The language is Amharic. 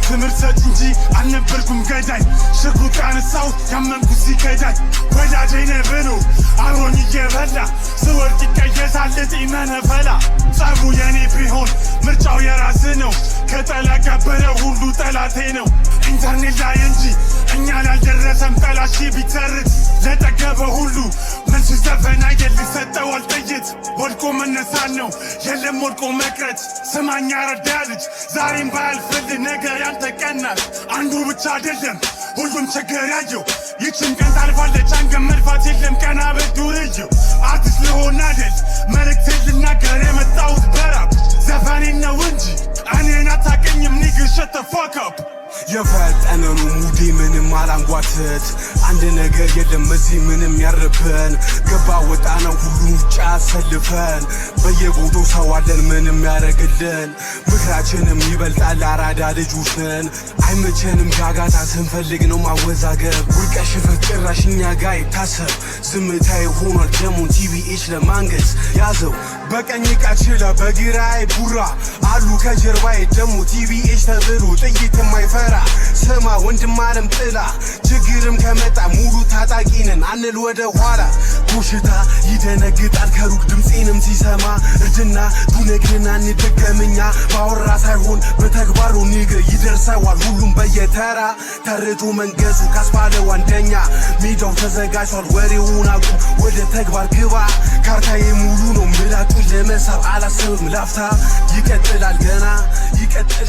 ትምህርት ሰጭ እንጂ አልነበርኩም ገዳይ ሽጉጥ ያነሳው ያመንኩት ሲከዳይ ወዳጄ ነህ ብሎ አብሮኝ እየበላ ስወድቅ ይቀየሳል ጢመነፈላ ጸቡ የኔ ቢሆን ምርጫው የራስ ነው ከተላቀበረ ሁሉ ጠላቴ ነው ኢንተርኔት ላይ እንጂ እኛ ላልደረሰም ጠላሺ ቢተርት ለጠገበ ሁሉ መልስ ዘፈን አይደል ሊሰጠዋል ጥይት ወድቆ መነሳት ነው የለም ወድቆ መቅረት ስማኛ ረዳ ልጅ ዛሬም ባያልፍልህ ነገር ያንተ ቀን ናት አንዱ ብቻ አይደለም ሁሉም ችግር ያየው ይችን ቀን ታልፋለች አንገት መልፋት የለም ቀና በዱርየው አርቲስት ልሆን አይደል መልእክቴን ልናገር የመጣሁት በራፕ ዘፈኔን ነው እንጂ እኔን አታውቅኝም nigga shut the fuck up የፈጠነኑ ሙዴ ምንም አላንጓትት አንድ ነገር የለም እዚህ ምንም ያረበን ገባ ወጣ ነው ሁሉም ውጭ አሰልፈን በየቦታው ሰው አለን ምንም ያረግልን ምክራችንም ይበልጣል አራዳ ልጆች ነን አይመቸንም ጋጋታ ስንፈልግ ነው ማወዛገብ ውድቀት ሽፈት ጭራሽ እኛ ጋ ይታሰብ ዝምታዬ ሆኗል ደሞን ቲቪኤች ለማንገስ ያዘው በቀኝ ቃችለ በግራዬ ቡራ አሉ ከጀርባዬ ደሞ ቲቪኤች ተብሎ ጥይት የማይፈራ ስማ ወንድም አለም ጥላ ችግርም ከመጣ ሙሉ ታጣቂ ነን አንል ወደ ኋላ ኮሽታ ይደነግጣል ከሩቅ ድምፄንም ሲሰማ እርጅና ዱነግንና እንደገምኛ ባወራ ሳይሆን በተግባሩ ንግር ይደርሰዋል ሁሉም በየተራ ተርቶ መንገሱ ካስባለው አንደኛ ሜዳው ተዘጋጅቷል ወሬውን አቁም ወደ ተግባር ግባ ካርታዬ ሙሉ ነው ምላጩ ለመሳብ አላስብም ላፍታ ይቀጥላል ገና ይቀጥላል